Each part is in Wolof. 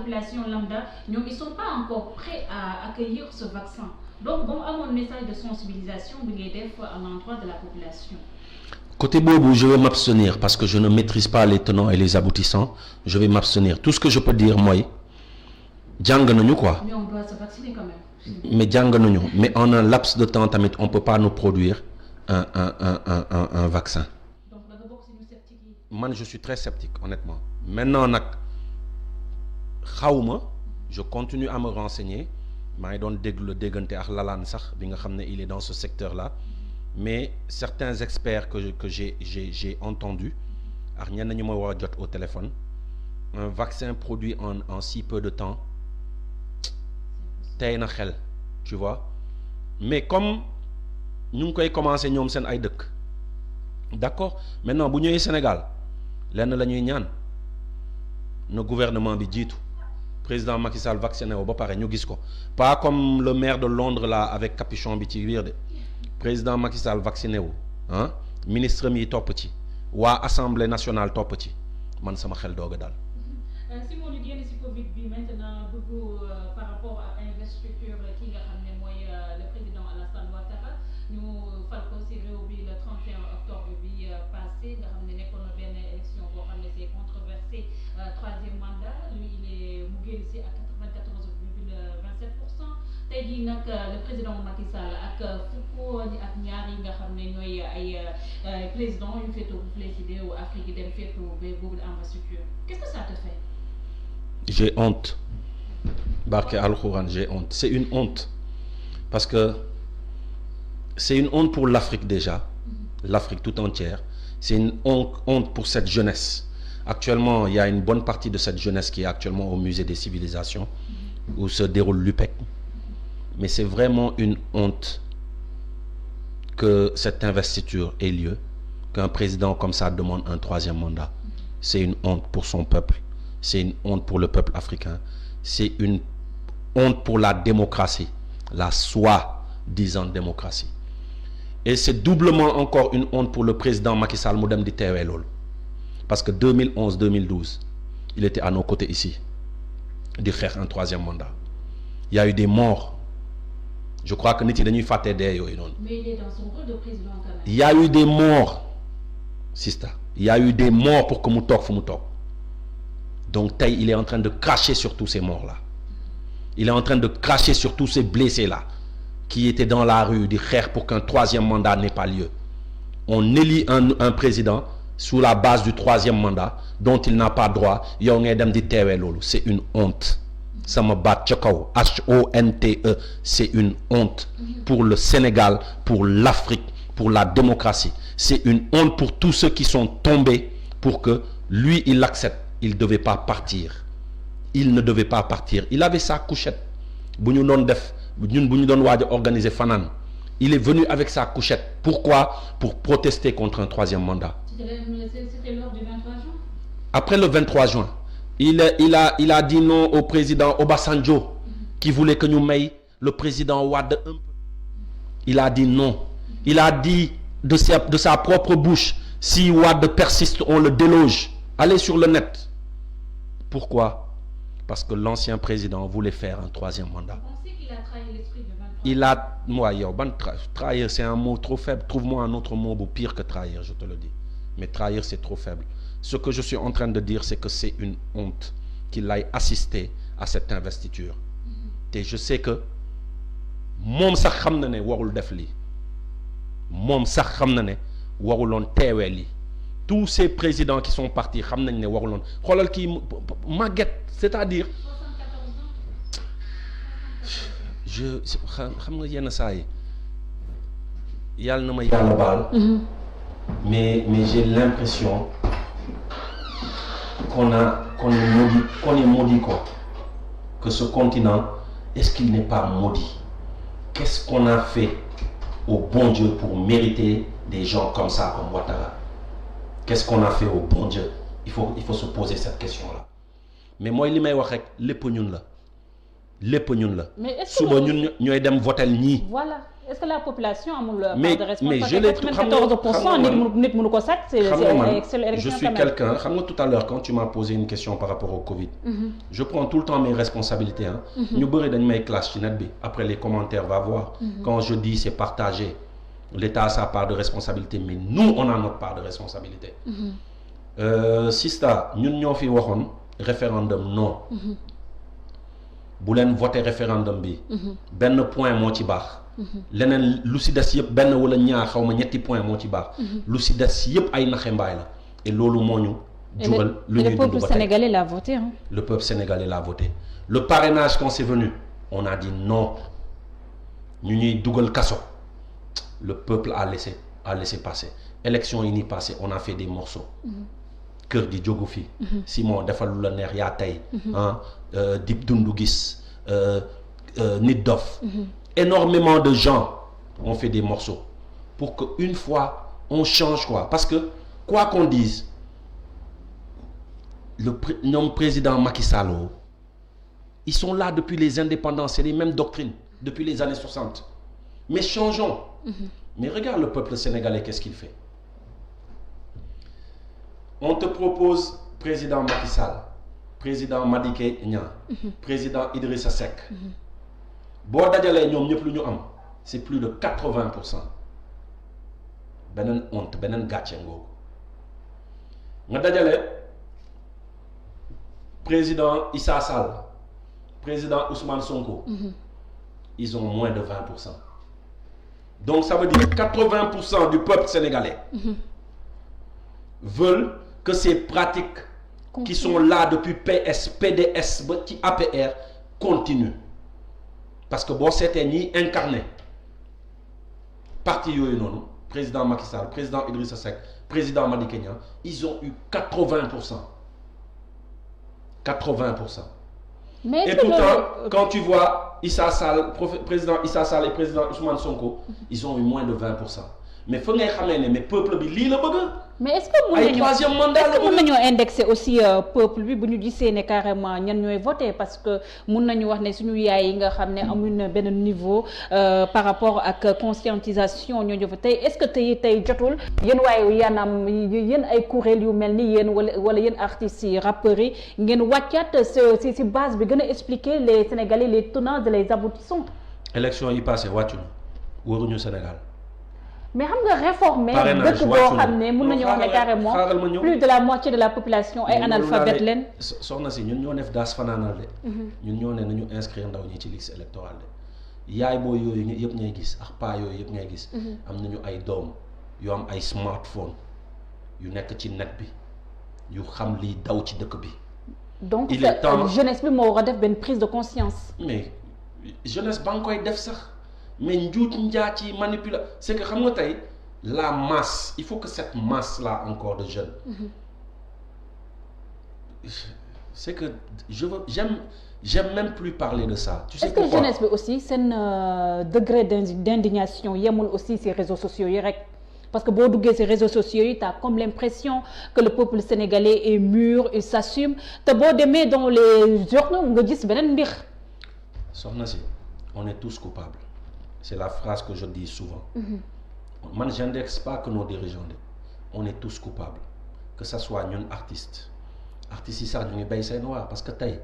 population lambda ñoom ils sont pas encore prêts à accueillir ce vaccin donc bon à mon message de sensibilisation bi ngay def à l'endroit de la population. Côté bobo, je vais m'abstenir parce que je ne maîtrise pas les tenants et les aboutissants. Je vais m'abstenir. Tout ce que je peux dire, moi, jàng nañu quoi. Mais on doit se vacciner quand même. Mais jàng nañu. Mais en un laps de temps, tamit, on ne peut pas nous produire un vaccin. Donc, moi, je suis très sceptique, honnêtement. Maintenant, je continue à me renseigner. Il est dans ce secteur-là. Mais certains experts que j'ai entendus, au téléphone, un vaccin produit en si peu de temps, tu vois. Mais comme nous avons commencé à faire des d'accord. Maintenant, si nous sommes au Sénégal, le gouvernement bi jitu président Macky Sall vacciné au ba paré ñu gis ko pas comme le maire de Londres là avec capuchon bi ci wir de président Macky Sall vacciné wu hein ministre mi top ci wa assemblée nationale top ci man sama xel doga dal. Si mo ñu génn ci Covid bi maintenant bëgg par rapport à investiture ki nga xamné moy le président Alassane Ouattara ñu fal ko ci réew bi le 31 octobre bi passé nga xamné nekkoon na benn élection boo xam ne c'est controversé troisième mandat lui il est mu génn ci à 94,27%. tey jii nag le président Macky Sall ak fukk ak ñaar yi nga xam ne ñooy ay président yu féetoo bu présidé wu Afrique yi dem féetoo ba boobu investiture qu'est-ce que ça te fait? J'ai honte. Barke Al-Khouran, j'ai honte. C'est une honte. Parce que c'est une honte pour l'Afrique déjà. L'Afrique tout entière. C'est une honte pour cette jeunesse. Actuellement, il y a une bonne partie de cette jeunesse qui est actuellement au musée des civilisations, où se déroule l'UPEC. Mais c'est vraiment une honte que cette investiture ait lieu, qu'un président comme ça demande un troisième mandat. C'est une honte pour son peuple. C'est une honte pour le peuple africain. C'est une honte pour la démocratie, la soi-disant démocratie. Et c'est doublement encore une honte pour le président Macky Sall Moudem di teewee loolu. Parce que 2011-2012, il était à nos côtés ici, de faire un troisième mandat. Il y a eu des morts. Je crois que Niti dañuy faté dé yoy non. Mais il est dans son rôle de président quand même. Il y a eu des morts, sister. Il y a eu des morts pour que mu tok fu mu tok. Donc Taï, il est en train de cracher sur tous ces morts-là. Il est en train de cracher sur tous ces blessés-là qui étaient dans la rue, du kher pour qu'un troisième mandat n'ait pas lieu. On élit un président sous la base du troisième mandat dont il n'a pas droit. C'est une honte. Ça me bat H-O-N-T-E. C'est une honte pour le Sénégal, pour l'Afrique, pour la démocratie. C'est une honte pour tous ceux qui sont tombés pour que lui, il l'accepte. Il ne devait pas partir. Il ne devait pas partir. Il avait sa couchette. Organiser Fanan. Il est venu avec sa couchette. Pourquoi? Pour protester contre un troisième mandat. C'était lors du 23 juin. Après le 23 juin, il a dit non au président Obasanjo qui voulait que nous mettions le président Wade un peu. Il a dit non. Il a dit de sa propre bouche, si Wade persiste, on le déloge. Allez sur le net. Pourquoi? Parce que l'ancien président voulait faire un troisième mandat. Vous pensez qu'il a trahi l'esprit de 23? Il a... Moi, trahir, c'est un mot trop faible. Trouve-moi un autre mot pire que trahir, je te le dis. Mais trahir, c'est trop faible. Ce que je suis en train de dire, c'est que c'est une honte qu'il aille assister à cette investiture. Et je sais que... Mom sax xamna ne warul def li. Mom sax xamna ne warulon téwé li. Tous ces présidents qui sont partis, c'est-à-dire, mais j'ai l'impression qu'on est maudit quoi. Que ce continent, est-ce qu'il n'est pas maudit? Qu'est-ce qu'on a fait au bon Dieu pour mériter des gens comme ça, comme Ouattara? Qu'est-ce qu'on a fait au bon Dieu? Il faut se poser cette question-là. Mais moi, il m'a dit que lépp ñun la. mais est-ce que suba ñun ñooy dem votel ñii. voilà est-ce que la population amul part mais de responsabilité. je l'ai 94% nit mënu ko sàcc. je suis quelqu'un xam nga tout à l'heure quand tu m'as posé une question par rapport au Covid. Je prends tout le temps mes responsabilités hein. ñu bëri dañ may clash ci net bi après les commentaires va voir. Quand je dis c'est partagé l'État a sa part de responsabilité mais nous on a notre part de responsabilité. Sista ñun ñoo fi waxoon référendum non. bu leen voté référendum bi. benn point moo ci baax. leneen lu si des yëpp benn wala ñaar xaw ma ñetti point moo ci baax. lu si des yëpp ay naxe mbaay la et loolu moo ñu. jural lu ñuy dund ba tey le peuple sénégalais l'a voté hein. Le peuple sénégalais l'a voté le parrainage quand c'est venu on a dit non ñu ñuy dugal kaso le peuple a laissé passer élection yi ni passé on a fait des morceaux. kër gi jógu fi. Simon defal lu la neex yaa tey. Dip Doundou Guiss Nit Dof. Énormément de gens ont fait des morceaux pour que une fois on change quoi parce que quoi qu'on dise ñoom président Macky Sall ils sont là depuis les indépendances c'est les mêmes doctrines depuis les années 60 mais changeons. Mais regarde le peuple sénégalais qu'est-ce qu'il fait. On te propose président Macky Sall président Madické Niang président Idrissa Seck boo dajalee ñoom ñëpp lu ñu am c'est plus de 80%. beneen honte beneen gàcce ngoogu nga dajale président Issa Sall président Ousmane Sonko ils ont moins de 20%. Donc ça veut dire 80% du peuple sénégalais veulent que ces pratiques qui sont là depuis PS PDS ba ci APR continuent parce que boo seetee ñiy incarné parti yooyu noonu président Macky Sall président Idrissa Seck président Madické Niang ils ont eu 80%. Mais et pourtant quand tu vois Issa Sall président Issa Sall et président Ousmane Sonko ils ont eu moins de 20%. Mais faut ngay xamee ne mais peuple bi lii la bëgg. Mais est-ce que mën nañoo indexer aussi peuple bi bu ñu gisee ne carrément ñan ñooy voter parce que mën nañu wax ne suñu yaay yi nga xam ne amuñu benn niveau par rapport ak conscientisation ñoo fa tey est-ce que tey jotul yéen waaye yéen ay kuréel yu mel ni yéen wala yéen artistes yi rappeurs yi ngeen wàccaat ci base bi gën a expliquer les Sénégalais les tenants et les aboutissants. élection yi passé wàccuñu waruñu Sénégal. mais xam nga réformer dëkk boo xam ne mën nañu wax ne carrément plus de la moitié de la population ay analphabète leen. soxna si ñun ñoo def daas fanaanal de. ñun ñoo ne nañu inscrire ndaw ñi ci liste électorale de yaay boo yooyu yëpp ngay gis ak paa yooyu yëpp ngay gis. am nañu ay doom yu am ay smartphone yu nekk ci net bi yu xam liy daw ci dëkk bi. donc jeunesse bi moo war a def benn prise de conscience. mais jeunesse ba nga koy def sax. mais njuut njaa ci manipula c'est que xam nga tey la masse il faut que cette masse là encore de jeunes c'est que j'aime même plus parler de ça. Tu sais est-ce que jeunesse bi aussi seen degré d'indignation yemul aussi ces réseaux sociaux yi rek parce que boo duggee ces réseaux sociaux yi t'as comme l'impression que le peuple sénégalais est mûr et s'assume te boo demee dans les journaux nga gis beneen mbir. soxna si on est tous coupables. C'est la phrase que je dis souvent. Man j'indexe pas que nos dirigeants de on est tous coupables que ça soit ñun artistes yi sax ñu ngi bay seen waar parce que tey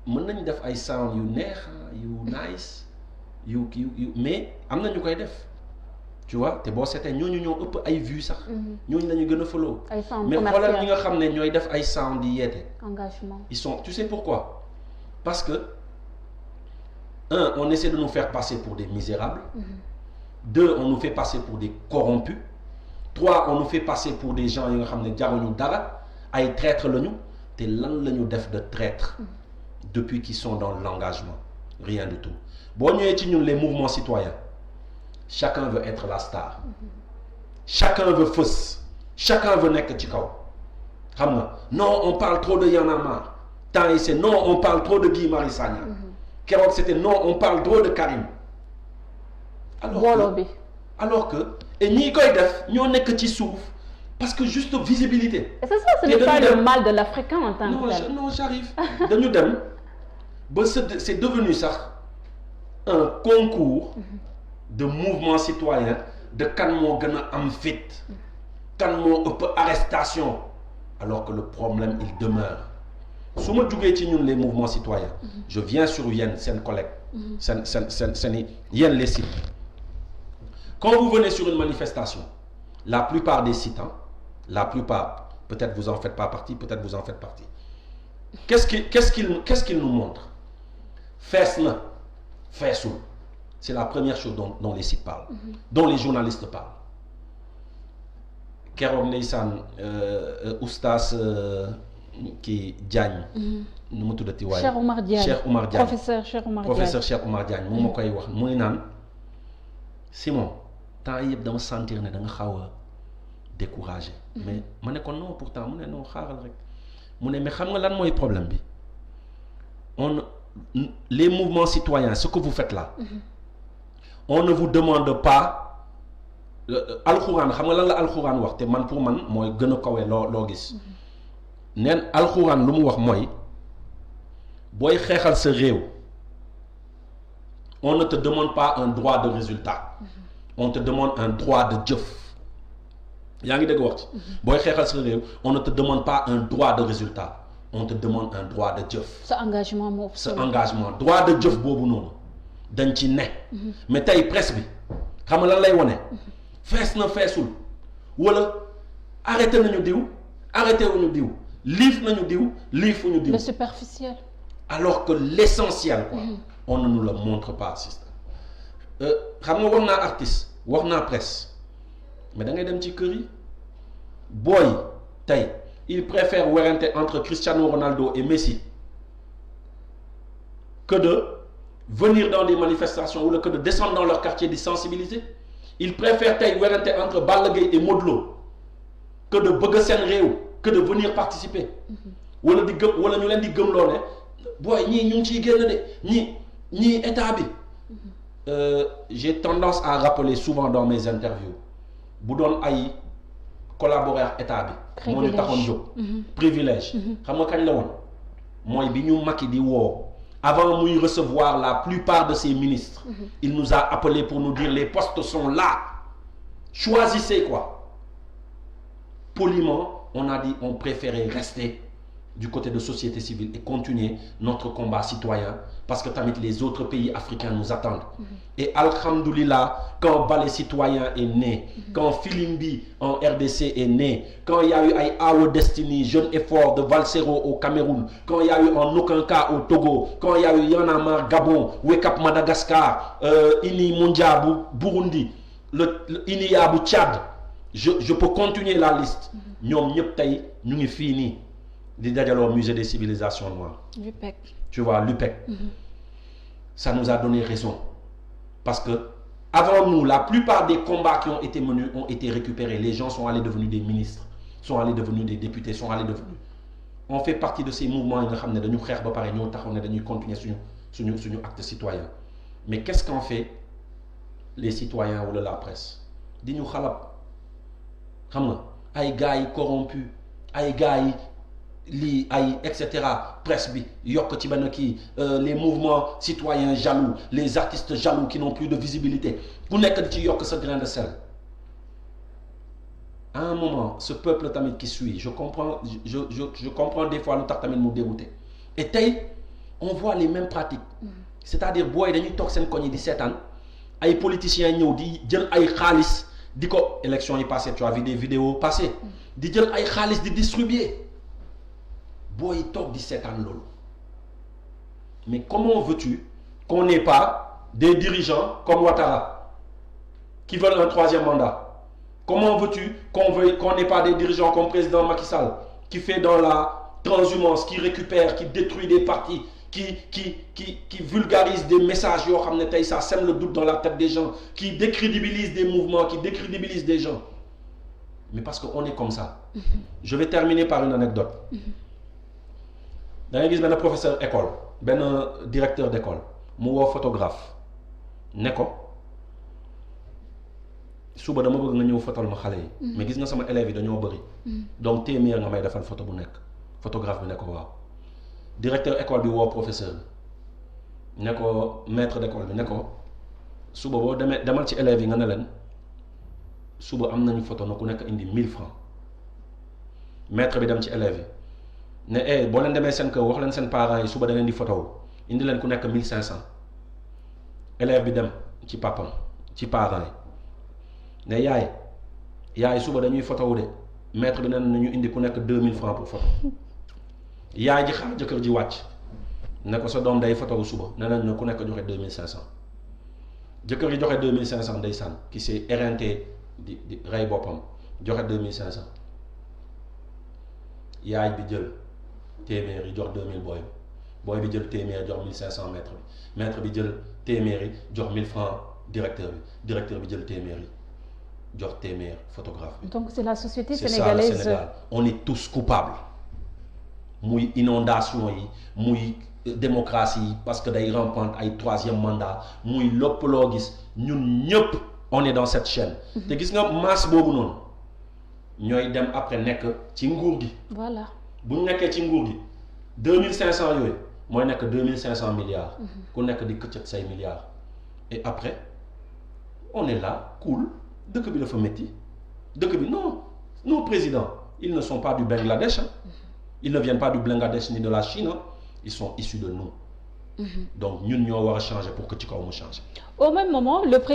mën nañ def ay sound yu neex yu nice yu mais am na ñu koy def tu vois te boo seetee ñooñu ñoo ëpp ay vues sax. ñooñu lañu gën a follow. mais xoolal ñi nga xam ne ñooy def ay sound di yeete. engagement ils sont tu sais pourquoi parce que. Un, on essaie de nous faire passer pour des misérables. Deux, on nous fait passer pour des corrompus. Trois, on nous fait passer pour des gens yi nga xam ne jaruñu dara ay traîtres lañu te lan la ñu def de traîtres depuis qu'ils sont dans l'engagement rien du tout boo ñëwee ci ñun les mouvements citoyens chacun veut être la star chacun veut fës chacun veut nekk ci kaw xam nga non on parle trop de Y'en a marre temps yi c'est non on parle trop de Guy Marius Sagna keroog c'était non on parle trop de Karim alors que et ñi koy def ñoo nekk ci suuf parce que juste visibilité. Et c'est ça, ce n'est pas le mal de l'Africain en tant que tel. Non j'arrive dañu dem c'est devenu ça un concours de mouvements citoyens de kan moo gën a am fit kan moo ëpp arrestation alors que le problème il demeure su ma jugee ci ñun les mouvements citoyens je viens sur yéen seen collègue seen yéen les sites quand vous venez sur une manifestation la plupart des sites la plupart peut-être vous en faites pas partie peut-être vous en faites partie qu'est-ce qu'il nous montre fees na feesul c'est la première chose dont les sites parlent dont les journalistes parlent keroog ndeysaan oustaz kii Diagne nu mu tuddati waaye Cheikh Oumar Diagne professeur Cheikh Oumar Diagne mu ma koy wax mu ngi naan Simon temps yëpp dama sentir ne da nga xaw a découragé mais ma ne ko non pourtant mu ne non xaaral rek mu ne mais xam nga lan mooy problème bi les mouvements citoyens ce que vous faites là on ne vous demande pas alxuraan xam nga lan la alxuraan wax te man pour man mooy gën a kawe loo gis neen alxuraan lu mu wax mooy booy xeexal sa réew on ne te demande pas un droit de résultat on te demande un droit de jëf yaa ngi dégg wax ci booy xeexal sa réew on ne te demande pas un droit de résultat on te demande un droit de jëf sa engagement moo droit de jëf boobu noonu dañ ci ne mais tey presse bi xam nga lan lay wone fees na feesul wala arrêté nañu diw arrêté wuñu diw liif nañu diw liifuñu diw le superficiel alors que l'essentiel quoi on ne nous le montre pas système xam nga wax naa artiste wax naa presse mais da ngay dem ci kër yi booy tey il préfère werante entre Cristiano Ronaldo et Messi que de venir dans des manifestations ou que de descendre dans leur quartier di sensibiliser il préfère tey werante entre Balla Gaye et Modou Lo que de bëgg seen réew que de venir participer wala di gëm wala ñu leen di gëmloo ne booy ñii ñu ngi ciy génn de ñii état bi j'ai tendance à rappeler souvent dans mes interviews bu doon ay collaborer ak état bi moo ñu taxoon jóg privilège xam nga kañ la woon mooy bi ñu Macky di woo avant muy recevoir la plupart de ses ministres il nous a appelé pour nous dire les postes sont là choisissez quoi poliment on a dit on préférait rester du côté de société civile et continuer notre combat citoyen parce que tamit les autres pays africains nous attendent et alhamdoulilah quand Balai Citoyen est né quand Filimbi en RDC est né quand il y a eu ay Awo Destiny Jeune Effort de Valsero au Cameroun quand il y a eu en aucun cas au Togo quand il y a eu Y'en a marre Gabon Wake Up Madagascar Ini Mondia bu Burundi le Inia bu Tchad je peux continuer la liste ñoom ñëpp tey ñu ngi fii nii di dajaloo musée des civilisations noires. l'UPEC. Tu vois, l'UPEC. Ça nous a donné raison. Parce que, avant nous, la plupart des combats qui ont été menés ont été récupérés. Les gens sont allés devenir des ministres, sont allés devenir des députés, sont allés devenir. On fait partie de ces mouvements qui ont été frères, nous continuer sur acte citoyen. Mais qu'est-ce qu'en fait les citoyens ou la presse? Dis-nous, ay gars corrompus, ay gars lii ay etc presse bi yokk ci benn kii les mouvements citoyens jaloux les artistes jaloux qui n'ont plus de visibilité ku nekk di ci yokk sa grain de sel à un moment ce peuple tamit qui suit je comprends des fois lu tax tamit mu dégoûté et tey on voit les mêmes pratiques c'est-à-dire booy dañuy toog seen koñ yi di seetaan ay politiciens ñëw di jël ay xaalis di ko élection yi passé tu as vu des vidéos passées di jël ay xaalis di distribuer booy toog di seetaan loolu mais comment veux-tu qu'on n'ait pas des dirigeants comme Ouattara qui veulent un troisième mandat? Comment veux-tu qu'on n'ait pas des dirigeants comme président Macky Sall qui fait dans la transhumance, qui récupère, qui détruit des partis, qui vulgarise des messages yoo xam ne tey ça sème le doute dans la tête des gens, qui décrédibilise des mouvements, qui décrédibilise des gens? Mais parce qu'on est comme ça. Je vais terminer par une anecdote. da ngay gis benn professeur école benn directeur d'école mu woo photographe ne ko suba dama bëgg nga ñëw fotal ma xale yi mais gis nga sama élèves yi dañoo bëri donc téeméer nga may defal photo bu nekk photographe bi ne ko waaw directeur école bi woo professeur ne ko maître d'école bi ne ko suba boo demee demal ci élèves yi nga ne leen suba am nañu photo na ku nekk indi 1000 francs maître bi dem ci élèves yi ne boo leen demee seen kër wax leen seen parents yi suba da leen di photo indi leen ku nekk 1500 élève bi dem ci papam ci parents yi ne yaay suba dañuy photo de maître bi nee na ñu indi ku nekk 2000 francs pour photo yaay ji xaar jëkkër ji wàcc ne ko sa doom day photo suba nee nañ ne ku nekk joxe 2500 jëkkër ji joxe 2500 ndeysaan ki s'est éreinté di rey boppam joxe 2500 yaay bi jël téeméer yi jox 2000 booy bi jël téeméer jox 1500 maître bi jël téeméer yi jox 1000 francs directeur bi jël téeméer yi jox téeméer photographe bi. Donc c'est la société C'est sénégalaise. ça le Sénégal. On est tous coupables muy inondation yi muy démocratie yi parce que day rampante ay troisième mandat muy lépp loo gis ñun ñëpp on est dans cette chaîne. te gis nga masse boobu noonu ñooy dem après nekk ci nguur gi. Voilà. bu ñu nekkee ci nguur gi 2500 yooyu mooy nekk 2500 milliards. ku nekk di këccët say milliards. et après on est là cool dëkk bi dafa métti dëkk bi non nos présidents ils ne sont pas du Bangladesh hein. Ils ne viennent pas du Bangladesh ni de la Chine hein. Ils sont issus de nous. Donc ñun ñoo war a changer pour que ci kaw mu changer. Au même moment le président